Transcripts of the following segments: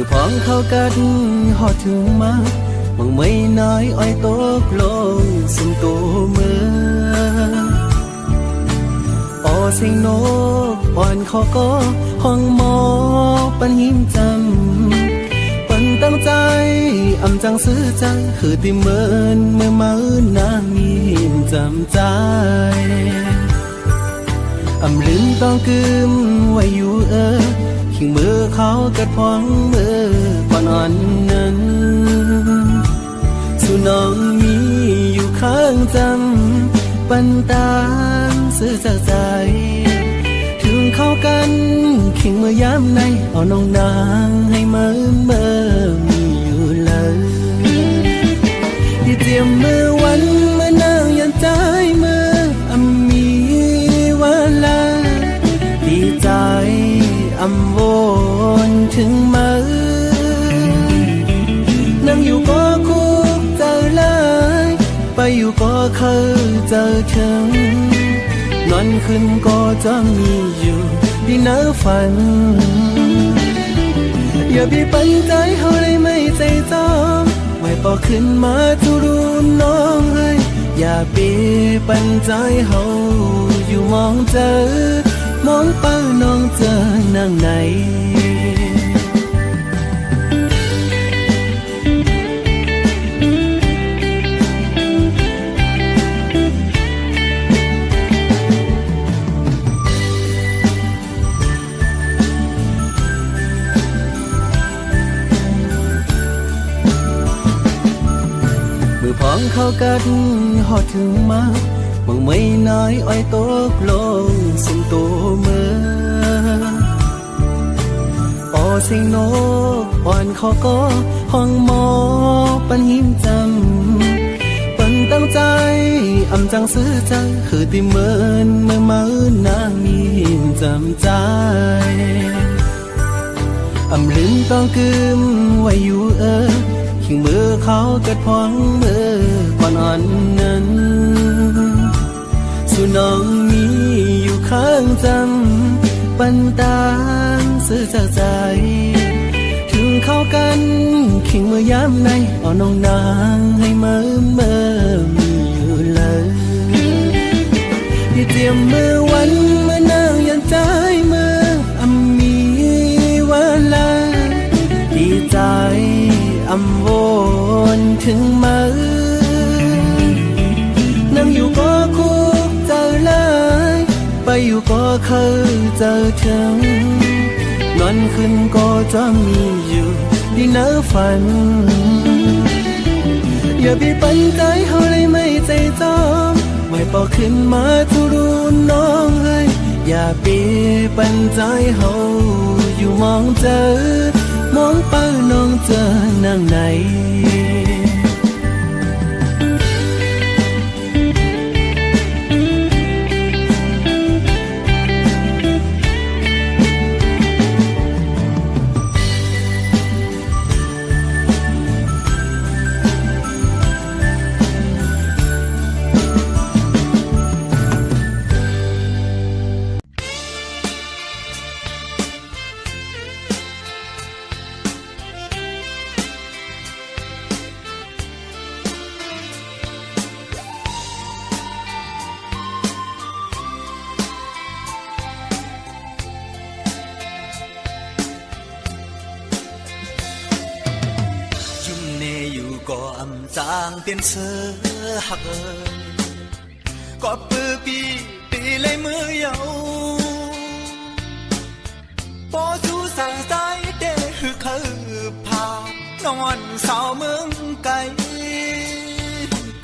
พองเข้ากันหอดถึงมาบางไม่น้อยอ้อยตกลงสุนตัวเมื่ออเสียงนกอ่อนเขาก็ห้องหมอปันหิมจำปันตั้งใจอำจังซื้อจังคือติเมินเมื่อมาอื่นนางมีหิมจำใจอำลืมต้องกึมไว้อยู่ขิงมือเขากระพองมือก่อนอ่อนนั้นสุน้องมีอยู่ข้างจำปันตามซื้อจากใจถึงเข้ากันขิงมือยามในเอาน้องนางให้เมื่อมีอยู่เลยที่เตรียมมือวันเมื่อนางยันใจมือมีวันละดีใจอำวนถึงมือนั่งอยู่ก็คุกเจอเลยไปอยู่ก็เคยเจอถึงนอนขึ้นก็จะมีอยู่ที่น่าฝันอย่าไปปันใจเขาเลยไม่ใจจอมไว้พอขึ้นมาทุรุนน้องเลยอย่าไปปันใจเขาอยู่มองเจอมองเป้าน้องเจอนั่งไหนมือพองเข้ากันหอดถึงมาบางไม่น้อยอ้อยตกลงสุนตัวเมื่อเสียงนกอ่อนเขาก็ห้องหมอปันหิมจำปันตั้งใจอำจังซื้อจังคือติเมินเมื่อมาอื่นนางมีหิมจำใจอำลืมต้องกึมไว้อยู่ขิงมือเขากระพองมือก่อนอ่อนนั้นสุน้องมีอยู่ข้างจำปันตามซื้อจากใจถึงเข้ากันขิงมือยามในเอาน้องนางให้เมื่อมีอยู่เลยที่เตรียมมือวันเมื่อนางยันใจมือมีวันละดีใจอำวนถึงมือนั่งอยู่ก็คุกเจอเลยไปอยู่ก็เคยเจอถึงนอนขึ้นก็จะมีอยู่ที่น่าฝันอย่าไปปันใจเขาเลยไม่ใจจอมไว้พอขึ้นมาทุรุนน้องเลยอย่าไปปันใจเขาอยู่มองเจอมองเป้าน้องเจอนั่งไหนcó âm giang tiên sơ hạc ơi có bư bi lấy mưa yêu bỏ du sang trái để hư khờ phà non sao mương cây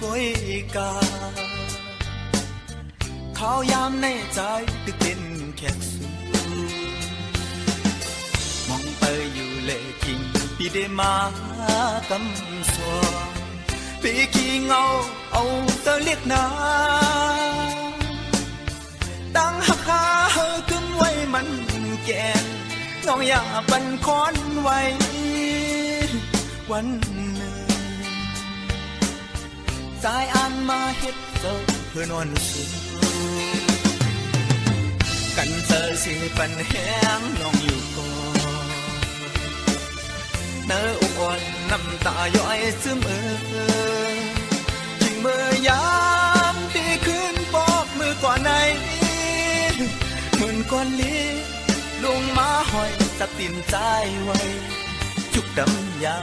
cối ca khao yamในใจตึกเป็นแขกสูมองไปอยู่เลกิงปีเดมากำสวงปีขี้เงาเอาเตเลียกนาตั้งหักขาเฮอขึ้นไว้มันแกนน้องอย่าบันคอนไว้วันหนึ่งสายอ่านมาเฮ็ดเจ้าเพื่อนอนสูกันเจอสิปันแห้งน้องอยู่ก่อน เนื้ออกอ่อนน้ำตาย้อยซึมจึงเมื่อยามตีคืนบอกมือก่อนไหนเหมือนก้อนลีลงมาห้อยสับตินใจไว้จุกดำยา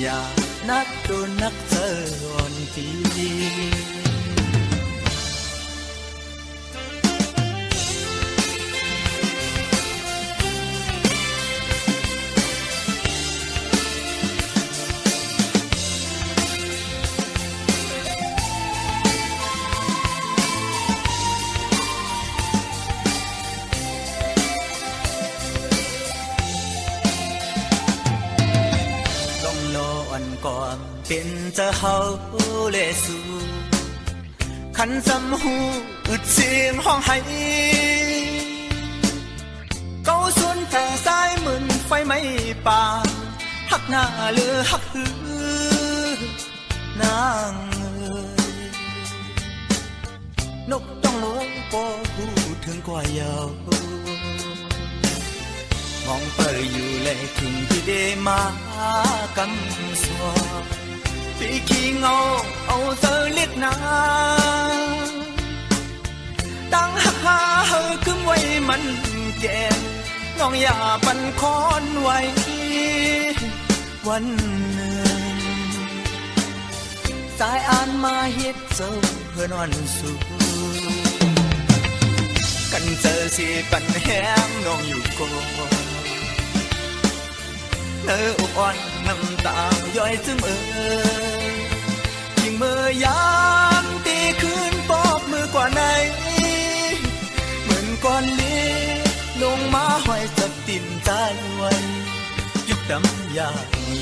ยานักโดนนักเจออ่อนทีก่อนเป็นจะเฮาเลสูขันจำหูอึดเสียงห้องไห้เก้าส่วนทางซ้ายเหมือนไฟไหม้ป่าหักหน้าเลือหักหือนางนกต้องลงปอหูถึงกว่าเยาวมองเปยอยู่เลยถึงที่ได้มากำสวาพี่ขี้เงาเอาเธอเล็ดนาตั้งหักหาเฮอคึมไว้มันแก่น้องอย่าปันคอนไว้วันหนึ่งสายอ่านมาเฮ็ดเจ้าเพื่อนวันสูกันเจอสิปันแห้งน้องอยู่ก่อนเนื้ออกอ่อนน้ำตาย้อยซึมยิ่งเมื่อยามตีคืนปอบมือกว่าไหนเหมือนก้อนเลี้ลงมาห้อยจับติ่นใจไว้ยุบดำยา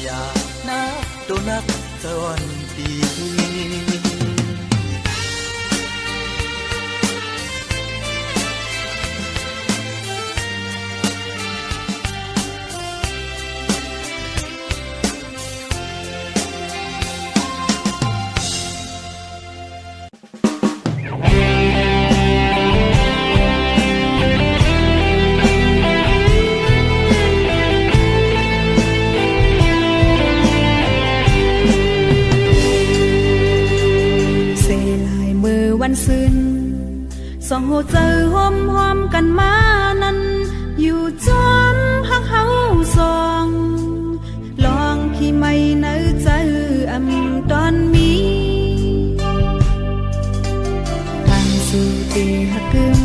ยานักตัวนักจนตี ซึนสองหัวใจห้อมห้อมกันมานั้นอยู่จอมหักเฮาสองลองพี่ไม่เนื้อใจตอนมีทางสู่ตีหักกึม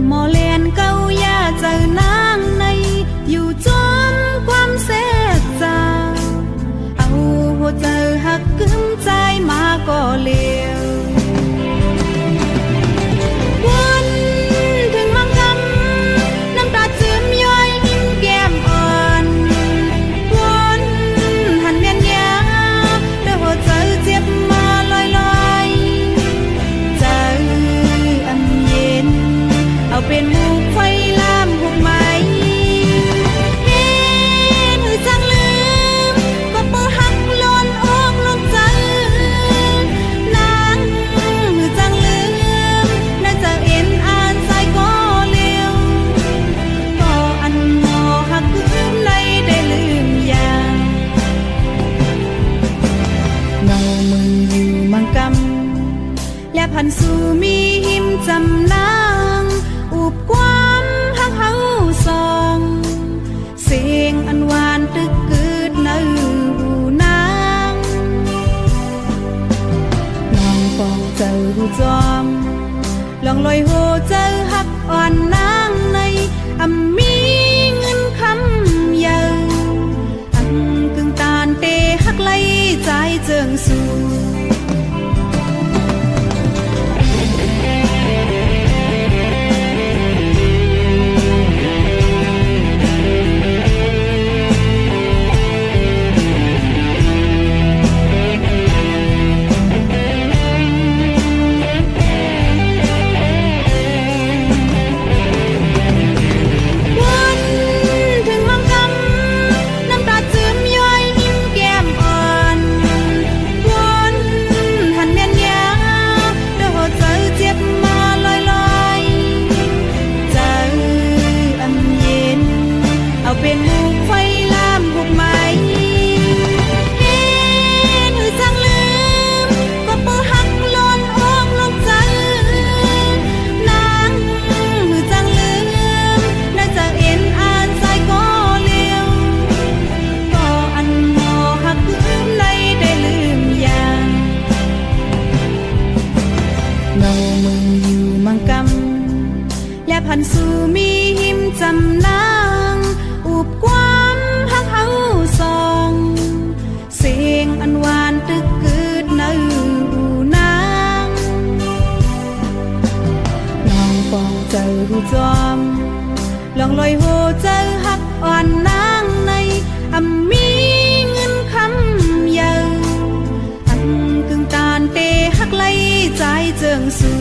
หมอเลียนเก้ายาเจอนางในอยู่จอมความเสียใจเอาหัวใจหักกึมใจมาก็เลี้ยวเป็น มีหิมจำนางอุบความฮักเฮาสองเสียงอันหวานตึกกึดในหูนางน้องปองเจอหูจอมลองลอยโหเจอฮักอ่อนนางในมีเงินคำเยอะอันกึ่งตานเตฮักไล่ใจเจิงสู่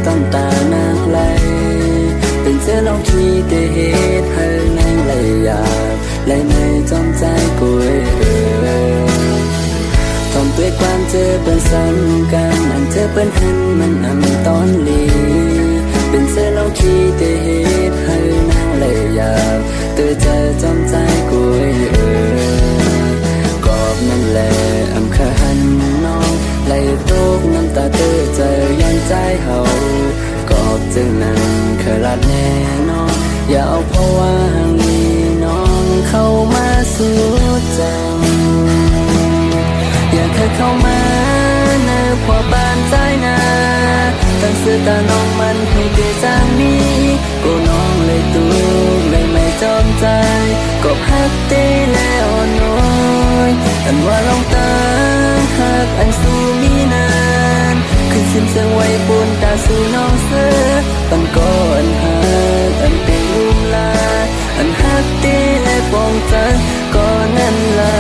ต้องตานางไหลเป็นเสื้อลองที่ได้เหตุให้นางไหลอยากไหลไม่จอมใจกุยทำด้วยความเจอเป็นซ้ำกันอันเธอเป็นหันมันตอนลีเป็นเสื้อลองที่ได้เหตุให้นางไหลอยากเตือใจจอมใจกุยกอบนั่นแหละขาหันน้องไหลตกน้ำตาเตือใจยันใจเฮากอบจึงนั้นเคยลัดแน่นอนอย่าเอาเพราะว่าห่างมีน้องเข้ามาสู่ใจอย่าเคยเข้ามาเนื้อพอบ้านใจนาตั้งสื่อตาน้องมันให้เกิดจางนี้กูน้องเลยตัวเลยไม่จอมใจกอบฮักตีแล้วน้อยอันว่าลองตาหักอันสู้มีนานขึ้นสิ้นเสียงไว้ปูนตาสู่น้องเสือปันก่อนหักอันเป็นลุ่มลาอันหักตีและปองใจก็นั่นลา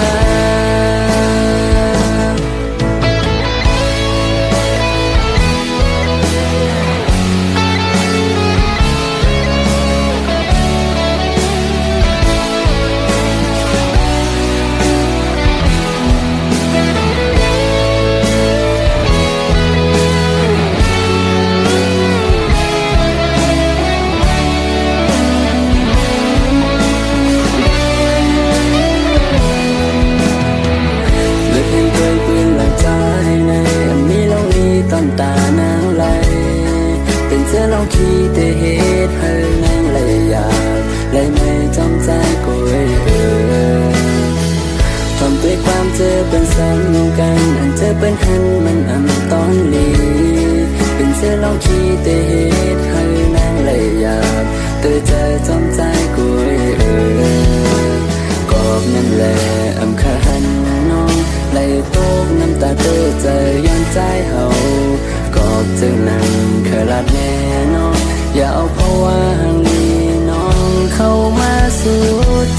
ตานางไหลเป็นเสื้อลองที่ได้เหตุให้นางไหลอยากไหลไม่จอมใจกุยทำด้วยความเจอเป็นซ้ำกันอันเธอเป็นหันมันตอนลีเป็นเสื้อลองที่ได้เหตุให้นางไหลอยากเตือใจจอมใจกุยกอบนั่นแหละขาหันน้องไหลตกน้ำตาเตือใจย้อนใจเฮากอบจึงนั้นเคยลัดแน่นอนอย่าเอาเพราะว่าห่างมีน้องเข้ามาสู่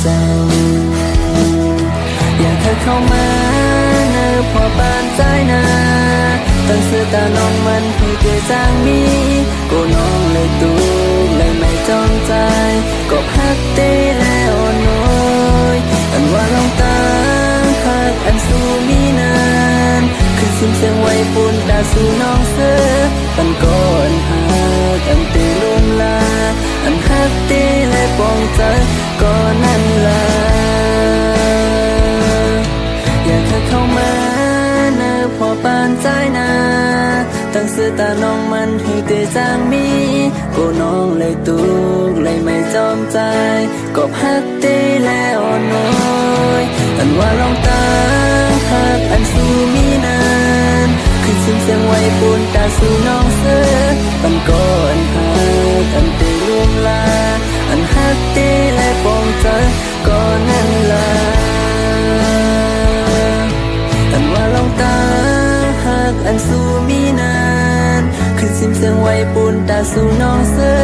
ใจอย่าเคยเข้ามาเนื้อพอบ้านใจนาตั้งสื่อตาน้องมันให้เกิดจางมีกูน้องเลยตูเลยไม่จอมใจกอบฮักเต้แล้วน้อยอันว่าลองตาหักอันสู้มีนานขึ้นสิ้นเสียงไว้ปูนตาสู่น้องเสือปันก่อนหักอันตีลุ่มลาอันหักตีและปองใจก็นั่นลาอย่าเคยเข้ามาเนื้อพอปานใจนาตั้งสื่อตาน้องมันให้เตจางมีกูน้องเลยตุกเลยไม่จอมใจกอบฮักตีแล้วน้อยอันว่าลองตาหักอันสู้มีนานขึ้นสิ้นเสียงไว้ปูนตาสู่น้องเสือปันก่อนหักอันตีลุ่มลาอันหักตีและปองใจก็นั่นลา ตาสู่น้องเสือ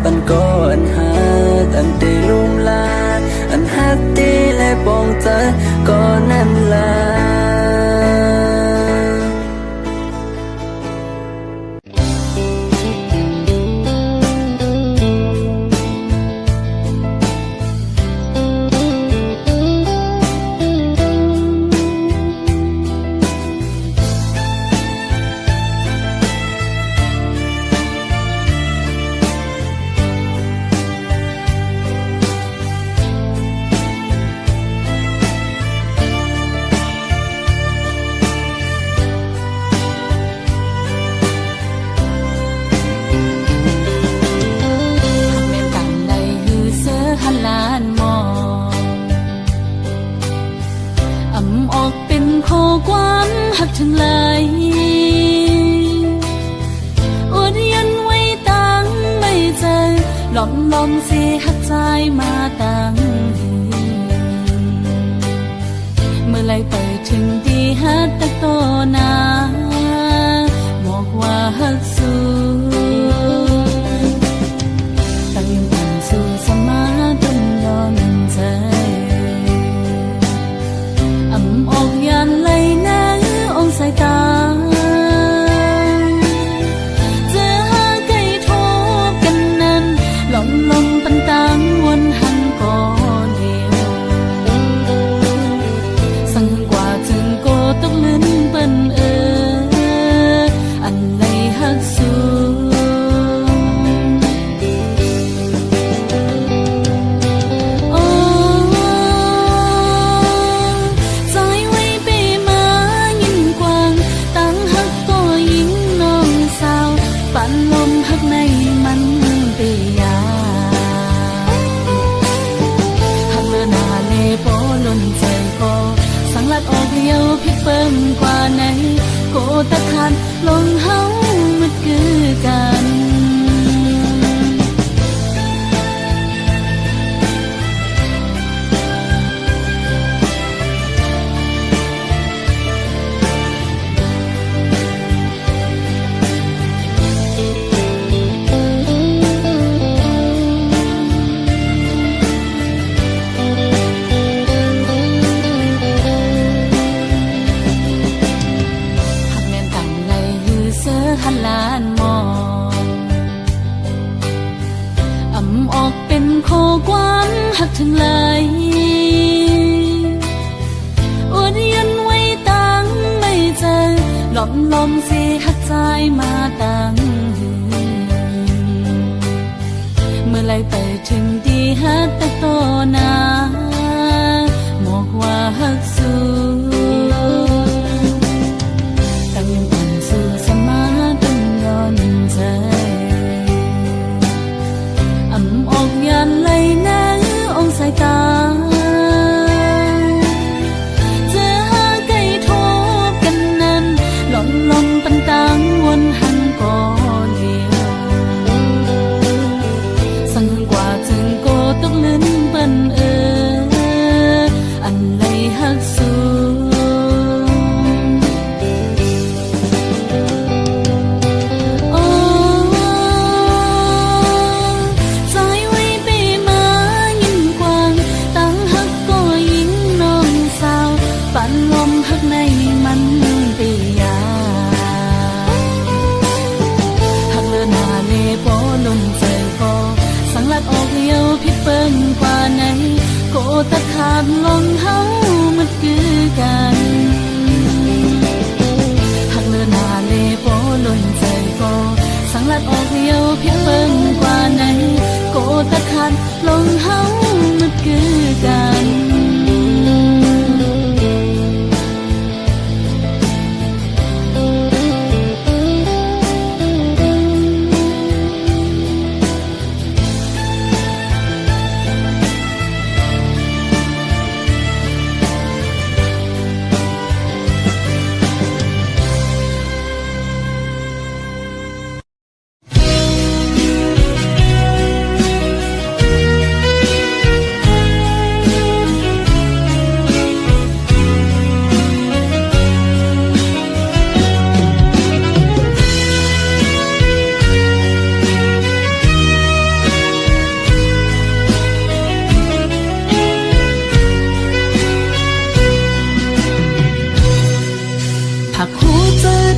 ปันก็อันหาอันเตลุมลาอันฮักตีและปองเจอก็นั่นลาหักถึงไหลอวดยันไว้ตั้งไม่เจอหลอมลอมเสียหักใจมาตั้งเมื่อไรไปถึงที่หัดตะโตนาบอกว่าหักสู้ตั้งยังผ่านสู่สมาต้นยอมใจออกยันไหลนะสายตาเจอหาไก่ทบกันนั้นหลงลงปันตังวนหันก่อนเดียวสั่งกว่าจึงโกตกลื่นเปิ้นอันไหลหักสูเดียวพิเปิ่มกว่าไหนโกตะคันลงเฮามันคือกันล้านมองออกเป็นโคความหักถึงไหลอวดยันไว้ตั้งไม่เจอหลอมลอมเสียหักใจมาตั้งเมื่อไรไปถึงที่หัดตะโตนาบอกว่าหักสู้ตั้งยังผ่านสู่สมาใจออกยันไหลนะองสายตาเจอหาไก่ทบกันนั้นหลงลงปันตังวนหันก่อนเดียวสั่งกว่าจึงโกตกลื่นเปิ้นอันไหลหักสูออกเดียวพิเปิ่มกว่าไหนโกตะขาดลงเฮามันคือกันหักเลือนาเลโปล้นใจโกสังลัดออกเดียวพิเปิ่มกว่าไหนโกตะขาดลงเฮามันคือกัน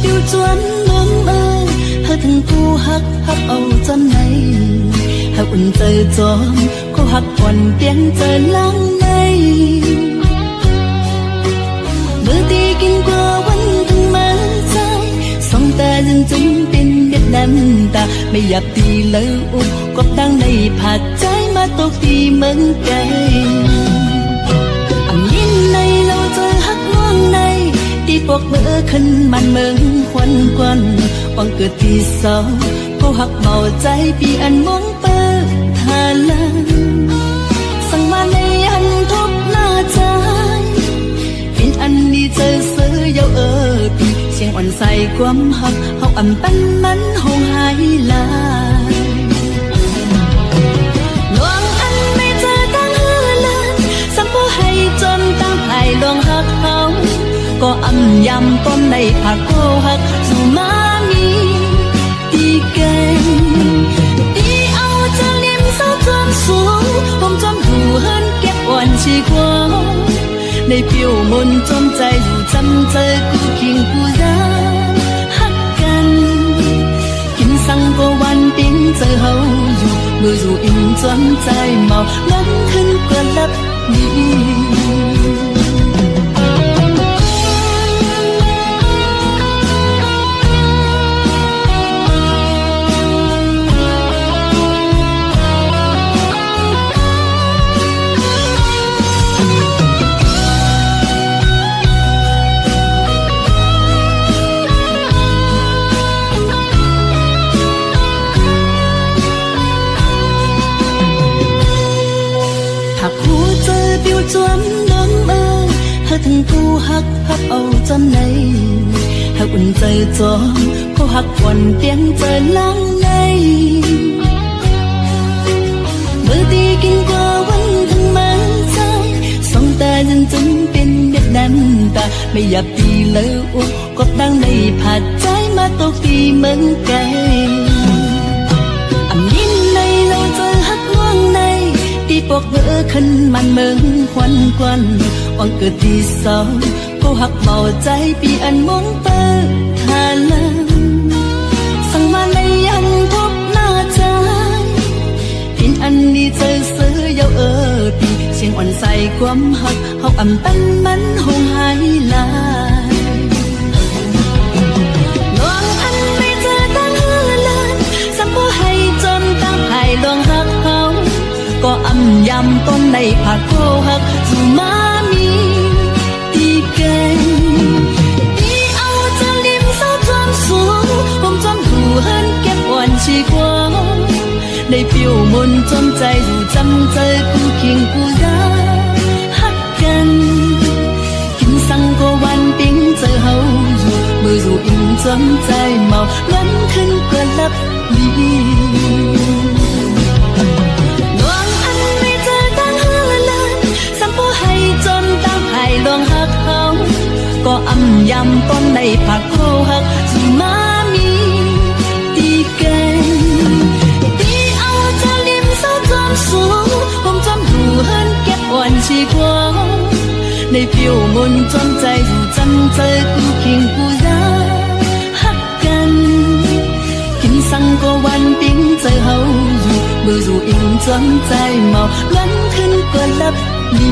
tiêu chuẩn lớn ơi hãy thằng cô hắc hắc âu chân này hãyอุ่นใจจอมcô hắc còn tiếng trời lắng này bữa đi kinh quaวันทั้งมาใจสองตาจึงจึงเป็นเด็ดน้ำตาไม่อยากตีเลยอุกกบดังในผาดใจมาตกตีเหมือนกันยินในเราเจอฮักน้องในที่ปกเมื่อขึ้นมันเมืองควันควันวังเกิดที่สองผู้ฮักเบาใจปีอันมองเปิดทาลันสั่งมาในอันทุกหน้าใจเป็นอันนี้เจอเสือเยาปีเสียงอ่อนใส่ความฮักเฮาอ่ำปันมันหงหายลายลวงอันไม่เจอตั้งเฮือลันสัมผู้ให้จนตั้งไผ่ลวงฮักเฮาก็อ่ำยำต้นในผักโกฮักสู่มามีตีเก่งตีเอาจะเลี้ยมเศร้าจอมสูงผมจอมหูเฮินเก็บอ่อนชีกว่าในผิวมนจอมใจอยู่จำเจอกูคิงกูรักฮักกันกินสังก็วันปิ้งเจอเฮาอยู่มืออยู่อิ่มจนใจเมาล้นขึ้นกว่าลับนี้จวนล้นเอ่ยหากถึงผู้ฮักฮักเอาจำในหากอุ่นใจจอมผู้ฮักก่อนเตียงใจล้างในเมื่อตีกินกว่าวันทั้งมาใจสองตายังจึงเป็นเด็ดน้ำตาไม่อยากตีเลยอุกกบดังในผาดใจมาตกตีเหมือนกันยินในเราเจอฮักน้องในที่ปกเมื่อขึ้นมันเมืองควันควันวังเกิดที่สองผู้หักเบาใจปีอันมองเปิดทาลันสั่งมาในอันทุกหน้าใจเป็นอันนี้เจอเสือเยาปีเสียงอ่อนใส่ความหักเฮาอ่ำปันมันหงหายลายลวงอันไม่เจอตั้งเฮือลันสัมผู้ให้จนตั้งไผ่ลวงหักเฮาก็อ่ำยำต้นในผักโกหักสู่มามีตีเก่งตีเอาจะลิ้มเศร้าจอมสูงผมจอมหูเฮินเก็บอ่อนชีกว่าในผิวมนจอมใจอยู่จำเจอกูเคียงกูรักฮักกันกินสังก็วันปิ้งเจอเฮาอยู่มืออยู่อิ่มจนใจเมาล้นขึ้นกว่าลับลีลวงหักเฮาก็อ่ำยำต้นในผักโคหักสู่มามีตีเก่งตีเอาจะลิ้มเศร้าจอมสูงผมจอมหูเฮินเก็บอ่อนชีกว่าในผิวมนจอมใจอยู่จำเจอกูเคียงกูรักฮักกันกินสังก็วันปิ้งเจอเฮาอยู่มืออยู่อิ่มจนใจเมาล้นขึ้นกว่าลับลี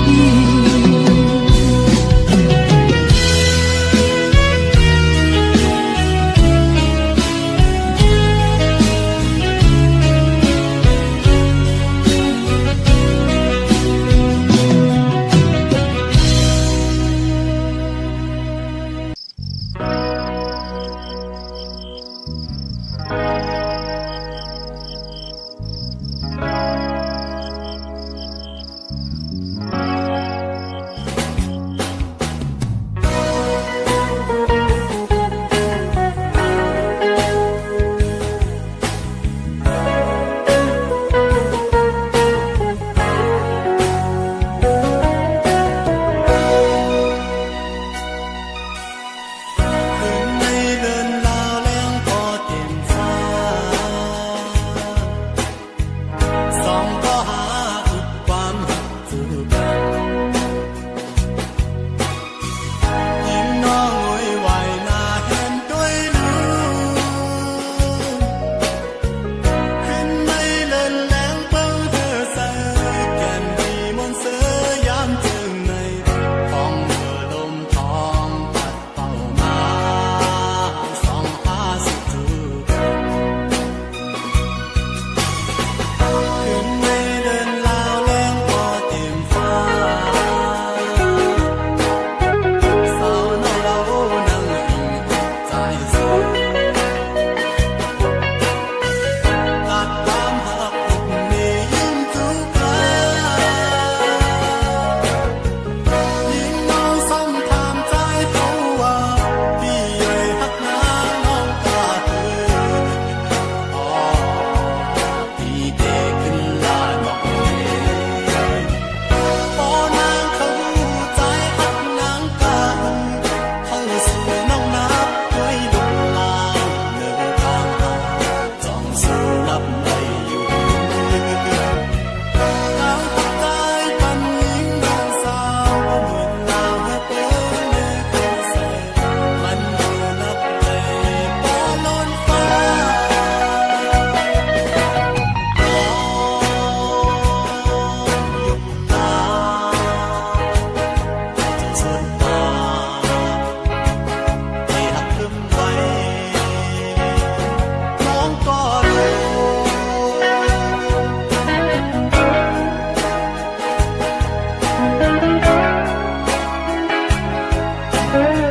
เ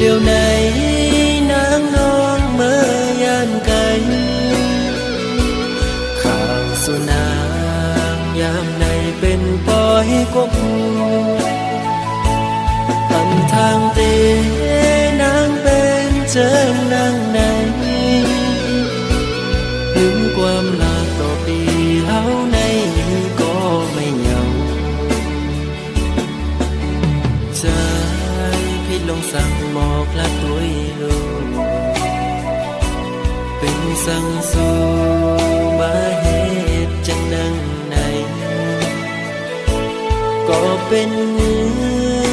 เดี๋ยวไหนนางน้องเมื่อยามไกลข้างสุนางยามในเป็นปอยกบตำทางเตนางเป็นเจิงนางในถึงความลาต่อปีเฮาในก็ไม่เหงาใจพิดลงสั่งหมอกละตุยลูเป็นสั่งสู่มาเหตุจังนังในก็เป็นเงิ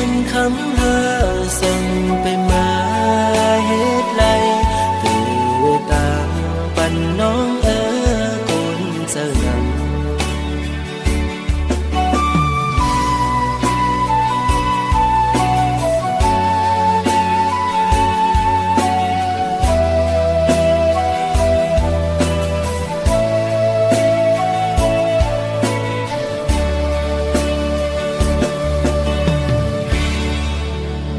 นคำหาสั่งไปมาเหตุไรตื่นตามปันน้องคนเจ้านั้น บ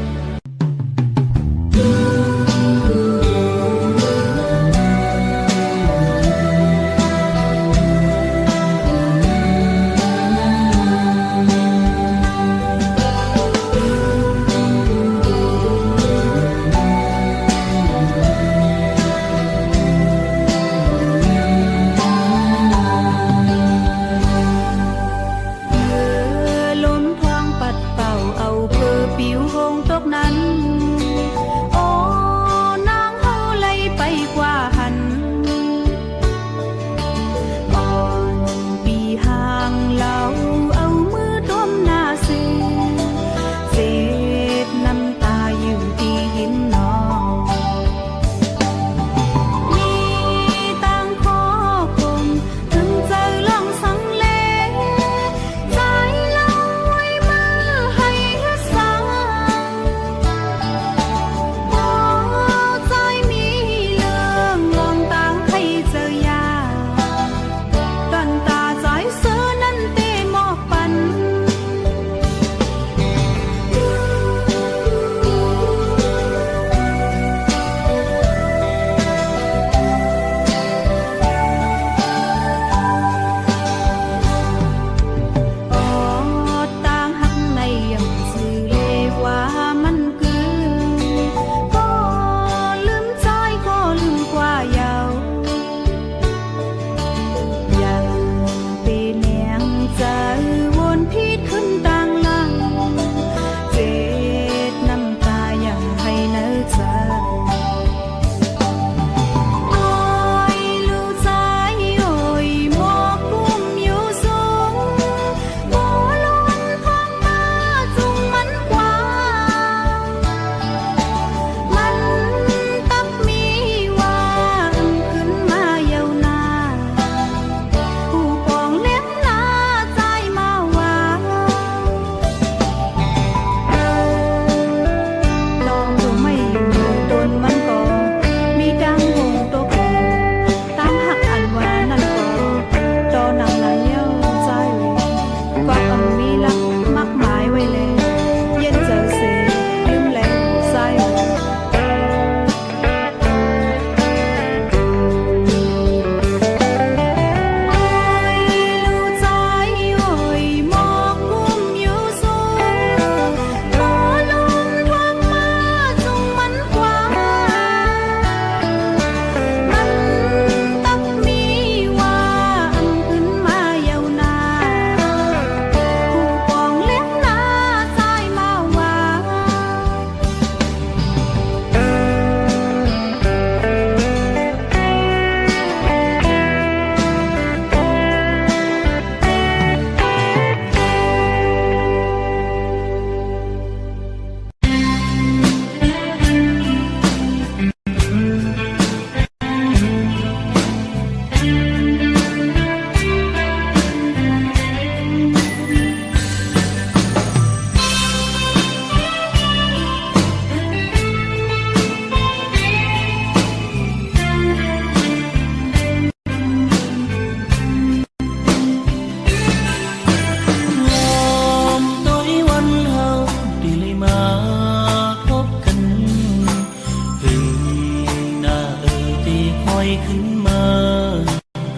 ขึ้นมา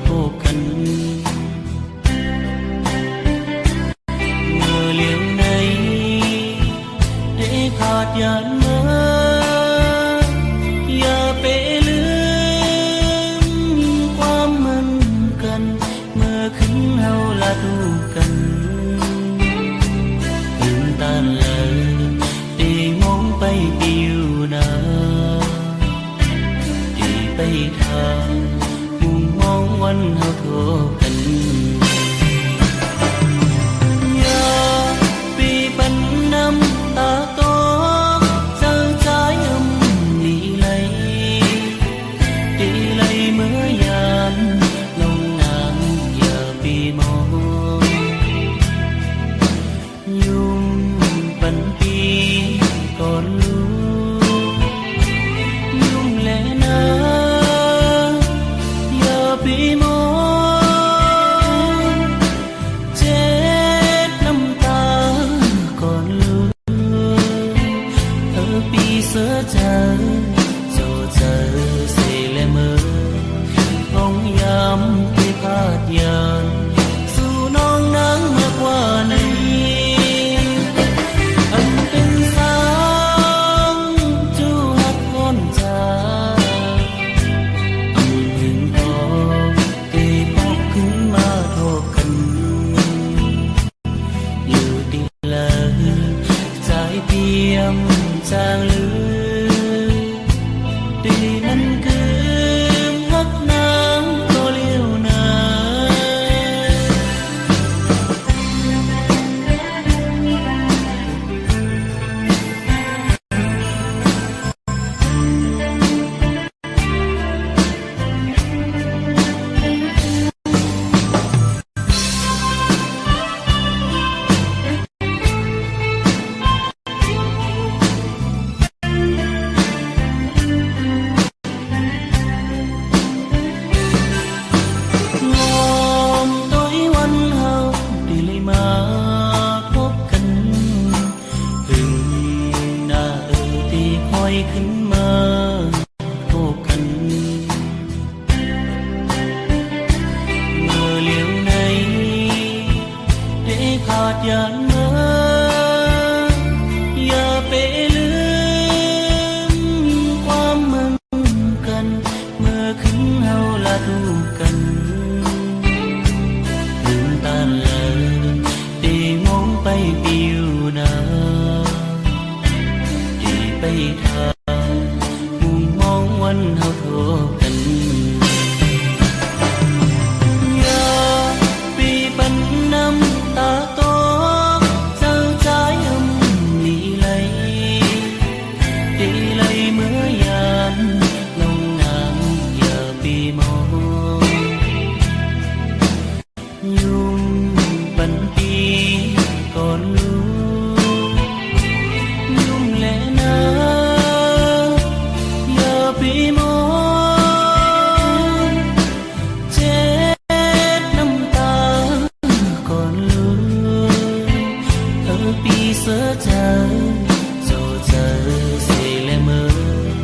โทษกันเมื่อเลี้ยวในได้พาดยานมาอย่าไปลืมความมันกันเมื่อขึ้นเฮาละดูกันถึงตาเลยได้มองไปปิวนาไปทางมุมมองวันเฮาโทกันอย่าปีปันน้ำตาโตเจ้าใจนี่ไหลดีไหลเมื่อยานลงน้ำอย่าปีมองยุ่งปันปีก่อนลูกยุ่งแลนะปีมองเจ็ดน้ำตาก่อนลูกปีเสือเจอโจเจอเสและเมื่อห้องยามที่พาดยานสู่น้องนางมากกว่าในอันเป็นสางจูหักงอนใจจางลือดีนั้นคือฮักนางก็เลี้ยวนาขึ้นมาโทษกันเมื่อเลี้ยวในได้พาดยานมาอย่าไปลืมความมันกันเมื่อขึ้นเฮาละดูกันลืมตาเลยได้มองไปปิวนาไปทางมุมมองวันเฮาโทกันอย่าปีปันน้ำตาโตเจ้าใจนี่ไหลดีไหลเมื่อยานลงน้ำอย่าปีมองยุ่งปันปีก่อนลูกยุ่งและนะปีมองเจ็ดน้ำตาก่อนลูกปีเสือเจอโจเจอเสและเมื่อ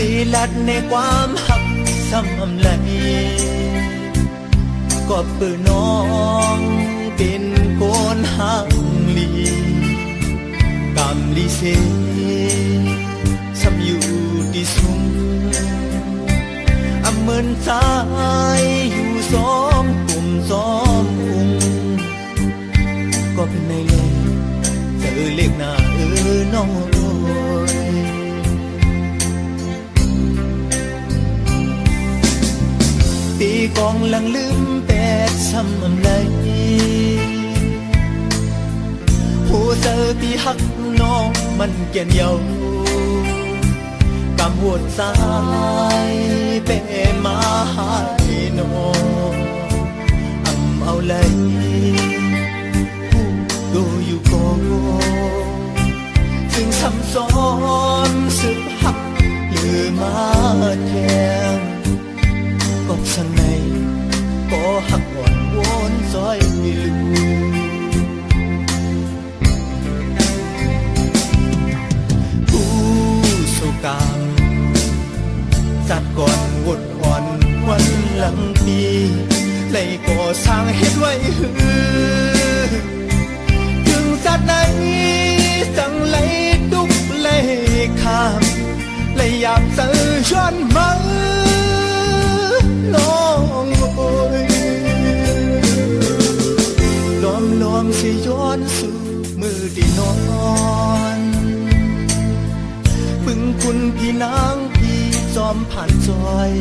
ลีลัดในความหักซ้ำไหลก็เปื้อน้องเป็นโกนหางลีกำลีเซซ้ำอยู่ที่สูงเหมือนสายอยู่ซ้อมกลุ่มซ้อมอุ้งก็เป็นในเลขเจอเลขหน้าน้องตีกองหลังลืมแปดซ้ำไหลผู้เจอที่หักน้องมันเกียนเยากำหวดสายเป็นมาหายโนเอาเลยผู้ดูอยู่โกจึงซ้ำซ้อนสึกหักหรือมาแทงก็สังในก็หักอ่อนโวนซอยลืมผู้สุกามจัดก่อนวดอ่อนวันหลังปีเลยก่อสร้างเฮ็ดไว้หือถึงสัตว์ไหนสั่งเลยดุกเลยข้ามเลยอยากเจอย้อนมาน้องโอยลอมสิย้อนสู่มือที่นอนพึ่งคุณพี่นางพี่จอมผ่านซอย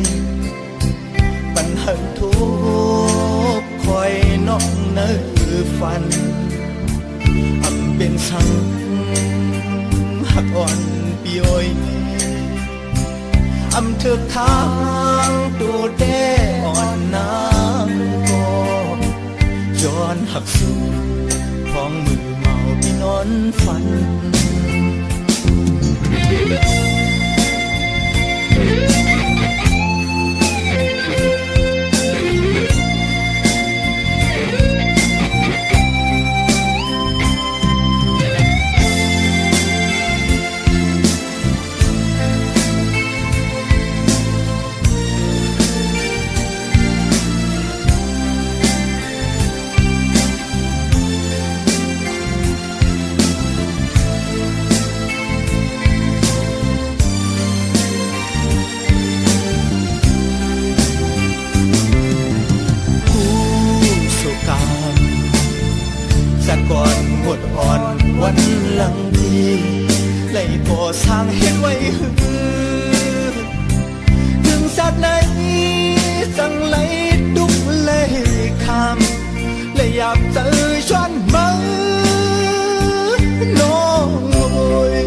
ปัญหาทุกคอยน้องเนื้อฟันเป็นสังหักอ่อนปีโอยเธอทางตูเด้อ่อนน้ำก็ย้อนหักสู่ของมือเมาพี่นอนฝันก่อนหมดอ่อนวันหลังทีเลยก่อสร้างเฮ็ดไว้หือถึงสัตว์ไหนสั่งไหลดุกเลยข้ามเลยอยากเจอย้อนมาน้องโอย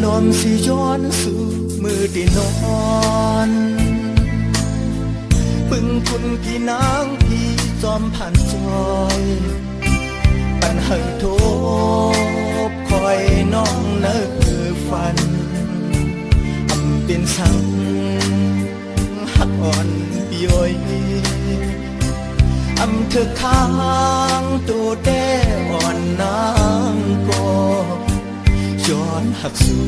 ลอมสิย้อนสู่มือที่นอนพึ่งคุณพี่นางพี่จอมผ่านจอยปัญหาทุกคอยน้องเนื้อฟันเป็นสังหักอ่อนปีโอยเธอข้างตัวแด้อ่อนน้ำก็ย้อนหักสู่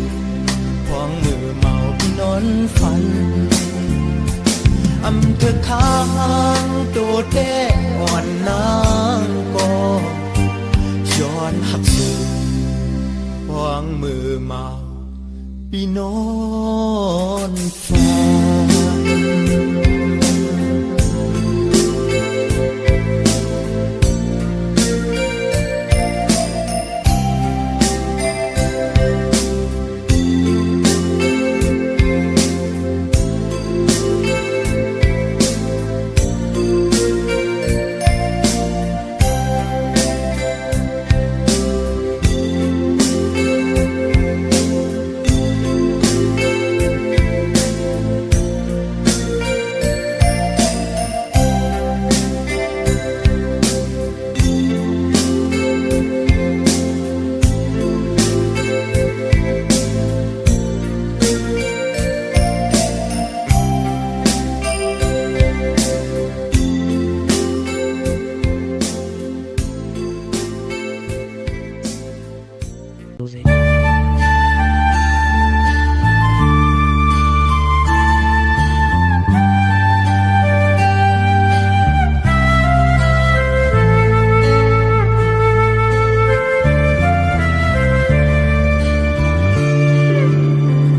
ของมือเมาพี่นอนฝันเธอข้างตัวแด้อ่อนน้ำก็ย้อนหักสู่วางมือมาพี่นอนฝัน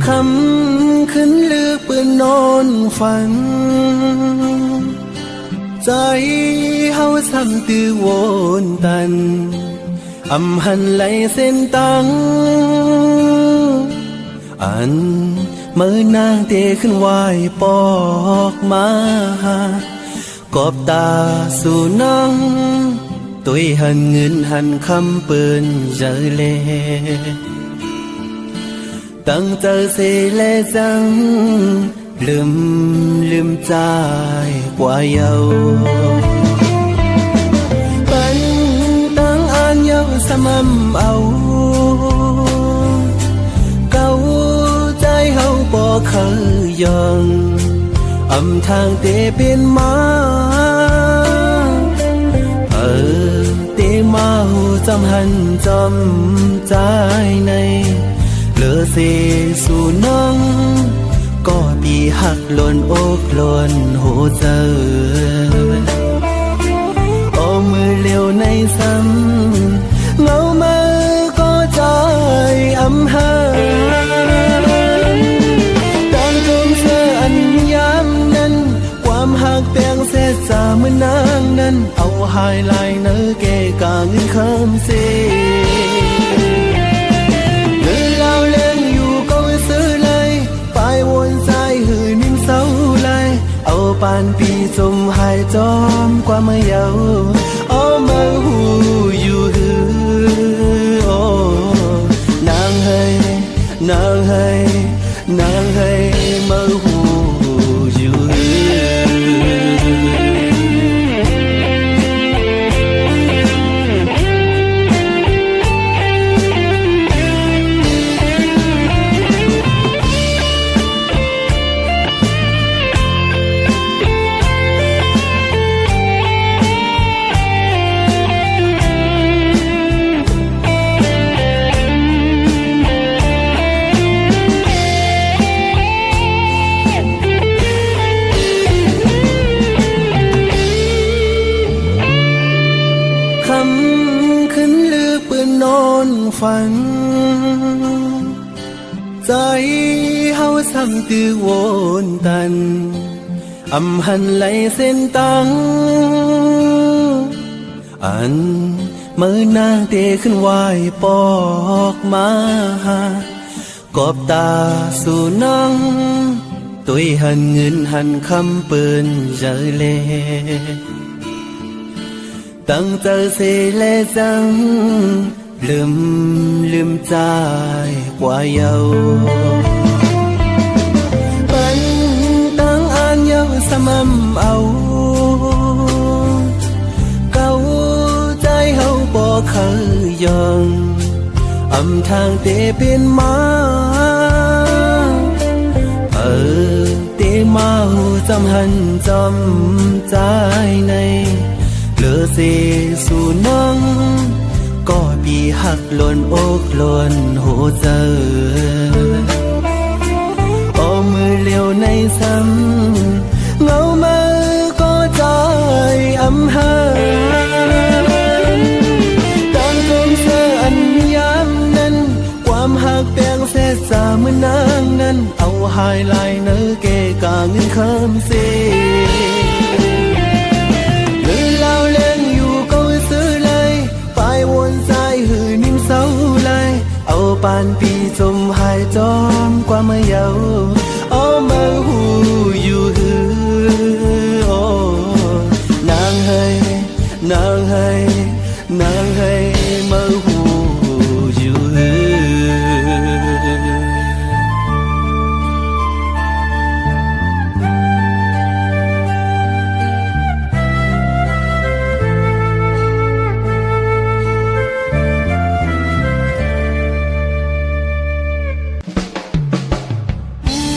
คำขึ้นลือปืนนอนฝันใจเฮาซ้ำตื้อโวนตันอำหันไหลเส้นตังอันมือนางเตขึ้นไหวปอกมากอบตาสู่นังตุยหันเงินหันคำปืนเจอเลตั้งใจเสเลจังลืมใจกว่าเยาปันตั้งอ่านเยาสม่ำเอาเก่าใจเฮาบ่เคยยองอำทางเตเป็นมาเตมาหูจำหันจำใจในเหลือเสสู่น้องก็ปีหักหล่นอกหล่นหัวเจอโอ้มือเลี้ยวในซ้ำเงามือก็ใจอำหาตั้งตรงเสื้ออันย้ำนั้นความหักเปียงเศษจาเมื่อนางนั้นเอาหายลายเนื้อเกกาเงินคำเสปานปีจมหายจอมกว่าเมื่อเยาอ้อมาหูอยู่หือโอ้นางเฮยนางเฮยนางเฮยมาหูอยู่หืฝันใจเฮาซ้ำตื้อโวนตันอำหันไหลเส้นตังอันมือนางเตขึ้นไหวปอกมากอบตาสู่นังตุยหันเงินหันคำปืนเจอเลตั้งใจเสเลจังลืมใจกว่าเยาปันตั้งอ่านเยาสม่ำเอาเก่าใจเฮาบ่เคยยองอำทางเตเป็นมาเตมาหูจำหันจำใจในเหลือเสสู่น้องก็ปีหักหล่นอกหล่นหัวเจอโอ้มือเลี้ยวในซ้ำเงามือก็ใจอำหาตั้งตรงเสื้ออันย้ำนั้นความหักเปียงเศษจาเมื่อนางนั้นเอาหายลายเนื้อเกกาเงินคำเสปานปีจมหายจอมกว่าเมื่อเยาอ้อมาหูอยู่หือโอ้นางเฮยนางเฮยนางเฮยมาหูอยู่หือ เ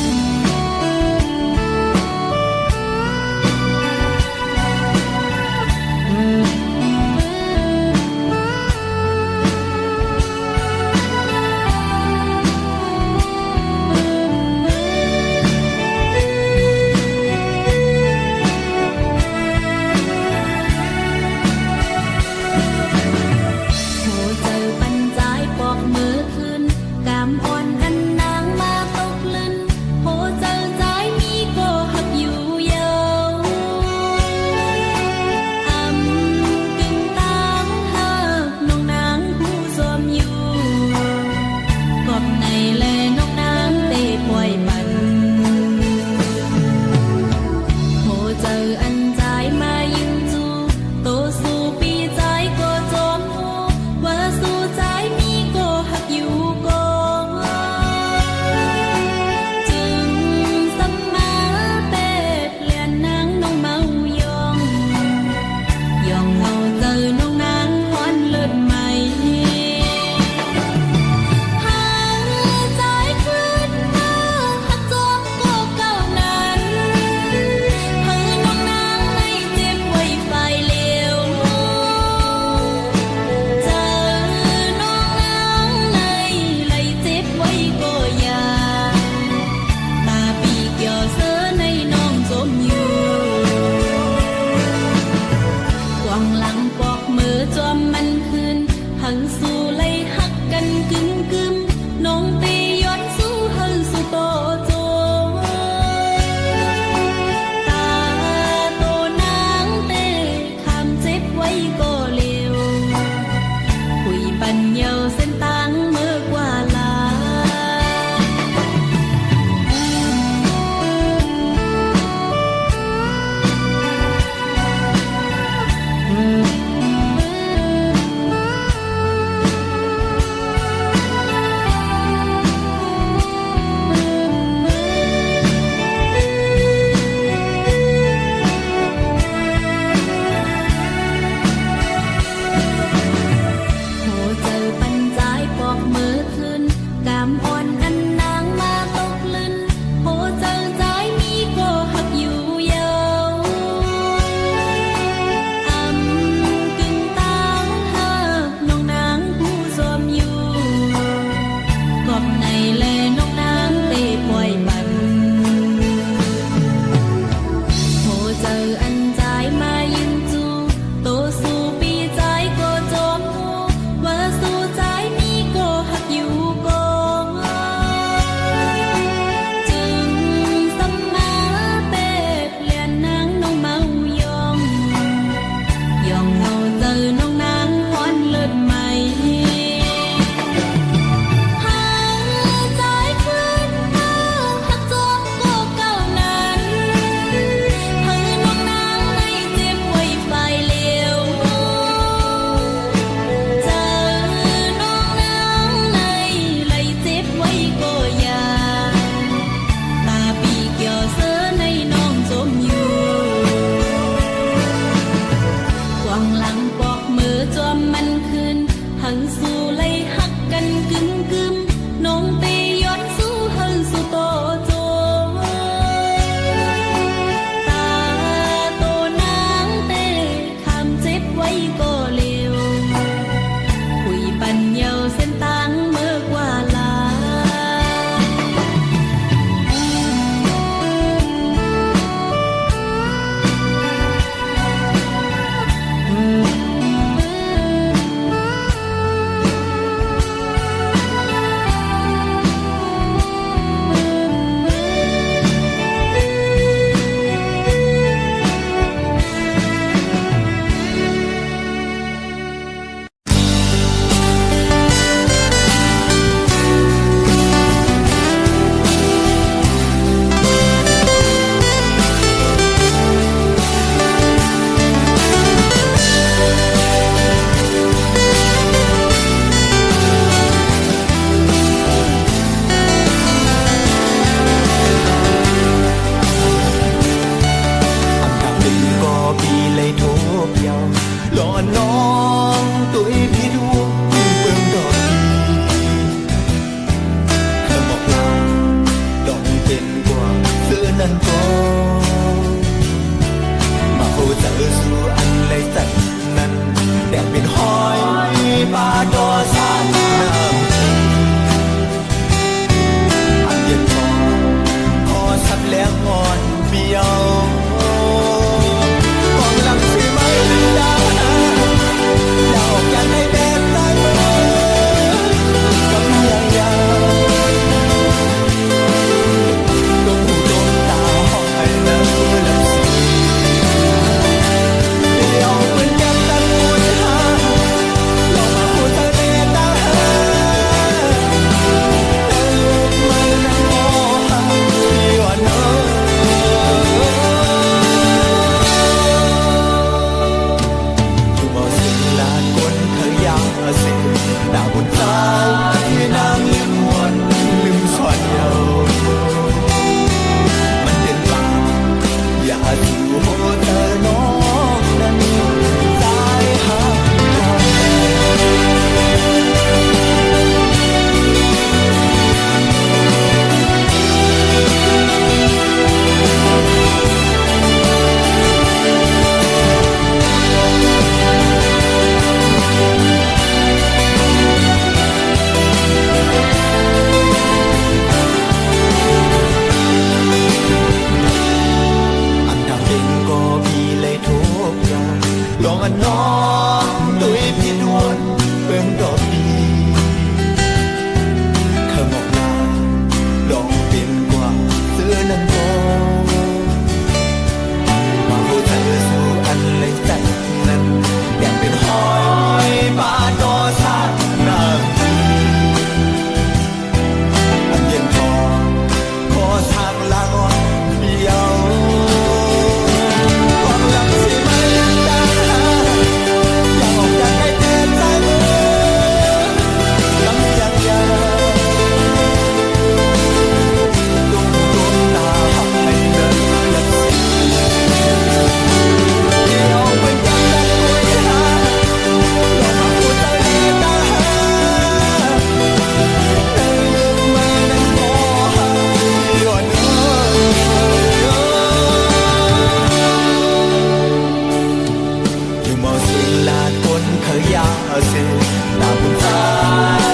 ดาวคุณสา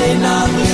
ยนางเลื